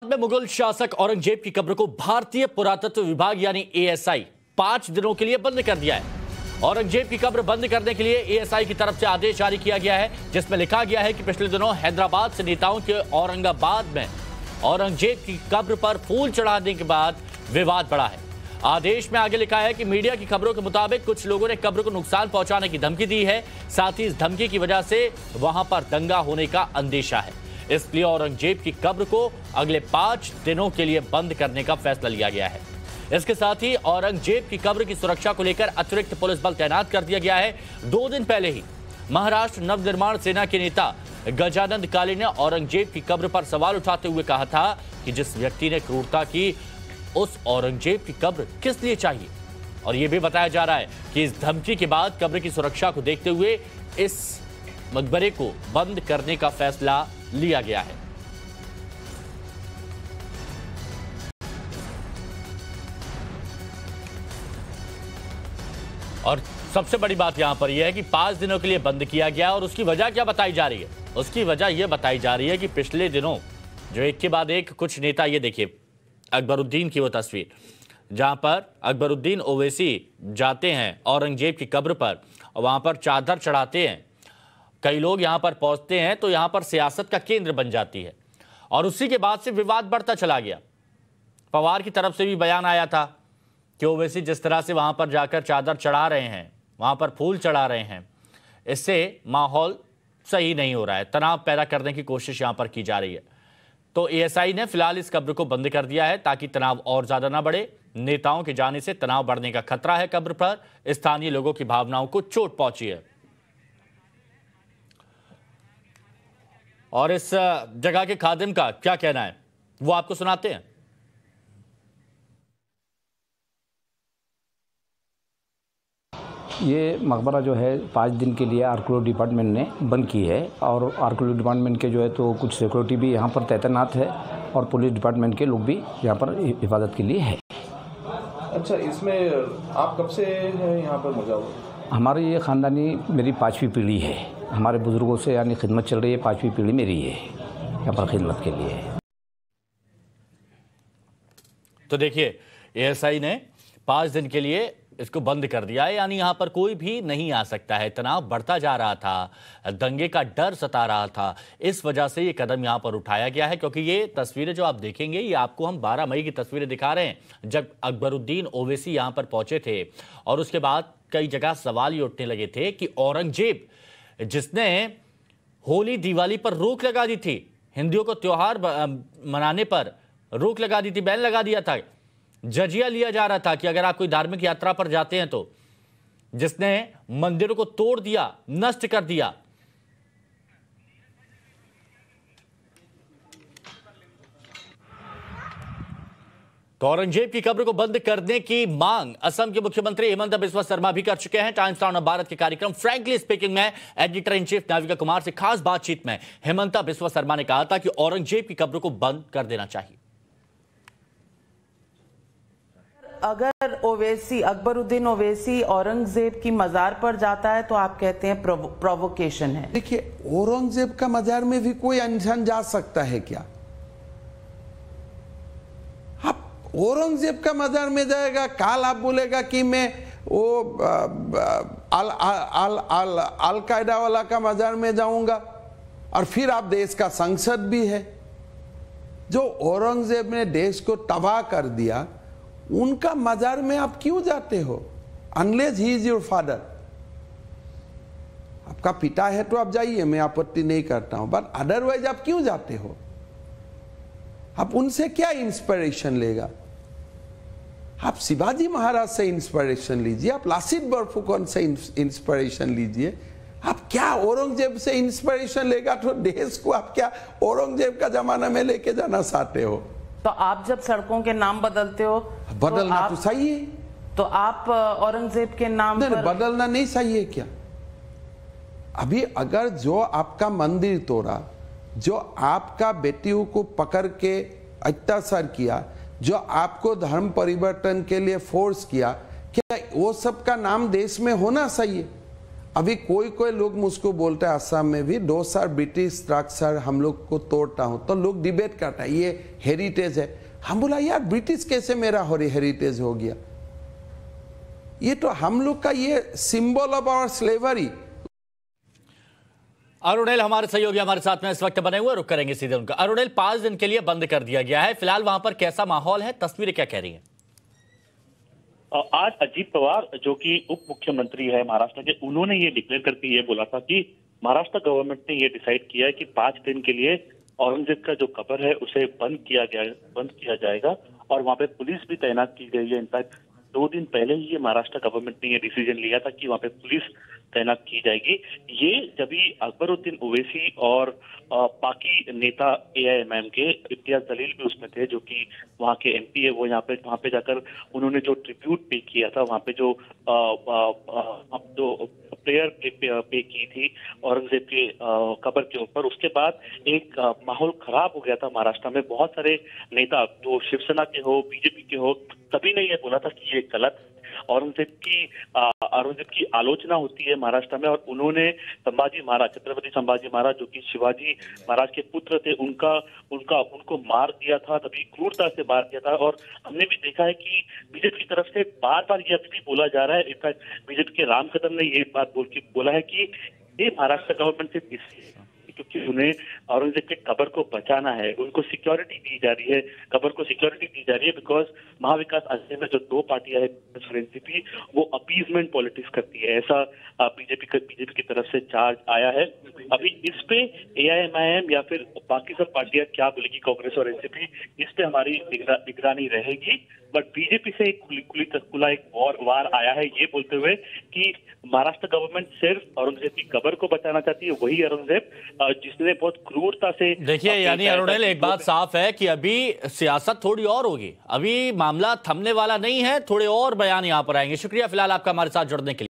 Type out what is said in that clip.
में मुगल शासक औरंगजेब की कब्र को भारतीय पुरातत्व विभाग यानी एएसआई 5 दिनों के लिए बंद कर दिया है। औरंगजेब की कब्र बंद करने के लिए एएसआई की तरफ से आदेश जारी किया गया है, जिसमें लिखा गया है कि पिछले दिनों हैदराबाद से नेताओं के औरंगाबाद में औरंगजेब की कब्र पर फूल चढ़ाने के बाद विवाद बढ़ा है। आदेश में आगे लिखा है कि मीडिया की खबरों के मुताबिक कुछ लोगों ने कब्र को नुकसान पहुंचाने की धमकी दी है। साथ ही इस धमकी की वजह से वहां पर दंगा होने का अंदेशा है। इसलिए औरंगजेब की कब्र को अगले 5 दिनों के लिए बंद करने का फैसला लिया गया है। इसके साथ ही औरंगजेब की कब्र की सुरक्षा को लेकर अतिरिक्त पुलिस बल तैनात कर दिया गया है। 2 दिन पहले ही महाराष्ट्र नवनिर्माण सेना के नेता गजानंद काले ने औरंगजेब की कब्र पर सवाल उठाते हुए कहा था कि जिस व्यक्ति ने क्रूरता की उस औरंगजेब की कब्र किस लिए चाहिए। और यह भी बताया जा रहा है कि इस धमकी के बाद कब्र की सुरक्षा को देखते हुए इस मकबरे को बंद करने का फैसला लिया गया है। और सबसे बड़ी बात यहां पर यह है कि 5 दिनों के लिए बंद किया गया और उसकी वजह क्या बताई जा रही है। उसकी वजह यह बताई जा रही है कि पिछले दिनों जो एक के बाद एक कुछ नेता, ये देखिए अकबरुद्दीन की वो तस्वीर जहां पर अकबरुद्दीन ओवैसी जाते हैं औरंगजेब की कब्र पर, वहां पर चादर चढ़ाते हैं। कई लोग यहां पर पहुंचते हैं तो यहां पर सियासत का केंद्र बन जाती है। और उसी के बाद से विवाद बढ़ता चला गया। पवार की तरफ से भी बयान आया था कि ओवैसी जिस तरह से वहां पर जाकर चादर चढ़ा रहे हैं, वहां पर फूल चढ़ा रहे हैं, इससे माहौल सही नहीं हो रहा है, तनाव पैदा करने की कोशिश यहां पर की जा रही है। तो एएसआई ने फिलहाल इस कब्र को बंद कर दिया है ताकि तनाव और ज्यादा ना बढ़े। नेताओं के जाने से तनाव बढ़ने का खतरा है। कब्र पर स्थानीय लोगों की भावनाओं को चोट पहुंची है। और इस जगह के खादिम का क्या कहना है वो आपको सुनाते हैं। ये मकबरा जो है 5 दिन के लिए आर्कियोलॉजी डिपार्टमेंट ने बंद की है। और आर्कियोलॉजी डिपार्टमेंट के जो है तो कुछ सिक्योरिटी भी यहाँ पर तैनात है और पुलिस डिपार्टमेंट के लोग भी यहाँ पर हिफाजत के लिए है। अच्छा, इसमें आप कब से हैं यहाँ पर मौजूद? हमारे ये ख़ानदानी मेरी 5वीं पीढ़ी है। हमारे बुज़ुर्गों से यानी खिदमत चल रही है। 5वीं पीढ़ी मेरी है यहाँ पर खिदमत के लिए। तो देखिए एएसआई ने 5 दिन के लिए इसको बंद कर दिया है, यानी यहां पर कोई भी नहीं आ सकता है। तनाव बढ़ता जा रहा था, दंगे का डर सता रहा था, इस वजह से ये कदम यहां पर उठाया गया है। क्योंकि ये तस्वीरें जो आप देखेंगे ये आपको हम 12 मई की तस्वीरें दिखा रहे हैं, जब अकबरुद्दीन ओवैसी यहां पर पहुंचे थे। और उसके बाद कई जगह सवाल ये उठने लगे थे कि औरंगजेब जिसने होली दिवाली पर रोक लगा दी थी, हिंदुओं को त्योहार मनाने पर रोक लगा दी थी, बैन लगा दिया था, जजिया लिया जा रहा था कि अगर आप कोई धार्मिक यात्रा पर जाते हैं तो, जिसने मंदिरों को तोड़ दिया, नष्ट कर दिया। तो औरंगजेब की कब्र को बंद करने की मांग असम के मुख्यमंत्री हेमंत बिस्वा शर्मा भी कर चुके हैं। टाइम्स नाउ भारत के कार्यक्रम फ्रैंकली स्पीकिंग में editor in chief Navika Kumar से खास बातचीत में हेमंत बिस्वा शर्मा ने कहा था कि औरंगजेब की कब्र को बंद कर देना चाहिए। अगर ओवैसी, अकबरुद्दीन ओवैसी औरंगजेब की मजार पर जाता है तो आप कहते हैं प्रोवोकेशन है। देखिए, औरंगजेब का मजार में भी कोई इंसान जा सकता है क्या? आप औरंगजेब का मजार में जाएगा, काल आप बोलेगा कि मैं वो अल कायदा वाला का मजार में जाऊंगा। और फिर आप देश का संसद भी है। जो औरंगजेब ने देश को तबाह कर दिया, उनका मजार में आप क्यों जाते हो? Unless he is your father. आपका पिता है तो आप जाइए, मैं आपत्ति नहीं करता हूं, बट अदरवाइज आप क्यों जाते हो? आप उनसे क्या इंस्पिरेशन लेगा? आप शिवाजी महाराज से इंस्पिरेशन लीजिए, आप लासित बरफुकन से इंस्पिरेशन लीजिए। आप क्या औरंगजेब से इंस्पिरेशन लेगा तो देश को आप क्या औरंगजेब का जमाना में लेके जाना चाहते हो? तो आप जब सड़कों के नाम बदलते हो, बदलना तो सही है। तो आप औरंगजेब के नाम नहीं, पर बदलना नहीं सही है क्या? अभी अगर जो आपका मंदिर तोड़ा, जो आपका बेटियों को पकड़ के अत्याचार किया, जो आपको धर्म परिवर्तन के लिए फोर्स किया, क्या वो सब का नाम देश में होना चाहिए? अभी कोई कोई लोग मुझको बोलते हैं असम में भी 2 साल ब्रिटिश स्ट्रक्चर हम लोग को तोड़ता हूं, तो लोग डिबेट करता है ये हेरिटेज है। हम बोला यार ब्रिटिश कैसे मेरा हेरिटेज हो गया, ये तो हम लोग का ये सिंबल ऑफ आवर स्लेवरी। अरुणेल हमारे सहयोगी हमारे साथ में इस वक्त बने हुए, रुक करेंगे सीधे उनका। अरुणेल, 5 दिन के लिए बंद कर दिया गया है, फिलहाल वहां पर कैसा माहौल है, तस्वीरें क्या कह रही हैं? आज अजीत पवार जो कि उप मुख्यमंत्री है महाराष्ट्र के, उन्होंने ये डिक्लेयर करके ये बोला था कि महाराष्ट्र गवर्नमेंट ने ये डिसाइड किया है कि 5 दिन के लिए औरंगजेब का जो कब्र है उसे बंद किया जाएगा और वहां पे पुलिस भी तैनात की गई है। इनफैक्ट 2 दिन पहले ही ये महाराष्ट्र गवर्नमेंट ने ये डिसीजन लिया था कि वहां पे पुलिस तैनात की जाएगी। ये जब भी अकबरुद्दीन ओवैसी और बाकी नेता AIMIM के, इम्तियाज जलील भी उसमें थे जो कि वहाँ के MP है, वो वहाँ पे जाकर उन्होंने जो ट्रिब्यूट पे किया था, वहाँ पे जो प्रेयर पे की थी औरंगजेब के कब्र के ऊपर, उसके बाद एक माहौल खराब हो गया था महाराष्ट्र में। बहुत सारे नेता जो शिवसेना के हो, BJP के हो, सभी ने ये बोला था कि ये गलत, औरंगजेब की आलोचना होती है महाराष्ट्र में। और उन्होंने संभाजी महाराज, छत्रपति संभाजी महाराज जो कि शिवाजी महाराज के पुत्र थे, उनको मार दिया था, तभी क्रूरता से मार दिया था। और हमने भी देखा है कि बीजेपी की तरफ से बार बार ये अभी भी बोला जा रहा है। इनफैक्ट बीजेपी के राम कदम ने ये बात बोला है कि ये महाराष्ट्र गवर्नमेंट से क्योंकि उन्हें औरंगजेब के कब्र को बचाना है, उनको सिक्योरिटी दी जा रही है, कब्र को सिक्योरिटी दी जा रही है, बिकॉज महाविकास अघाड़ी में जो 2 पार्टियां है एनसीपी, वो अपीजमेंट पॉलिटिक्स करती है, ऐसा बीजेपी की तरफ से चार्ज आया है। अभी इस पे AIMIM या फिर बाकी सब पार्टियां क्या बोलेगी, कांग्रेस और एनसीपी, इस पे हमारी निगरानी रहेगी। बट बीजेपी से खुला एक वार आया है ये बोलते हुए कि महाराष्ट्र गवर्नमेंट सिर्फ औरंगजेब की कब्र को बचाना चाहती है, वही औरंगजेब जिसने बहुत क्रूरता से। देखिए, यानी अरुणेल, एक बात साफ है कि अभी सियासत थोड़ी और होगी, अभी मामला थमने वाला नहीं है, थोड़े और बयान यहां पर आएंगे। शुक्रिया फिलहाल आपका हमारे साथ जुड़ने के लिए।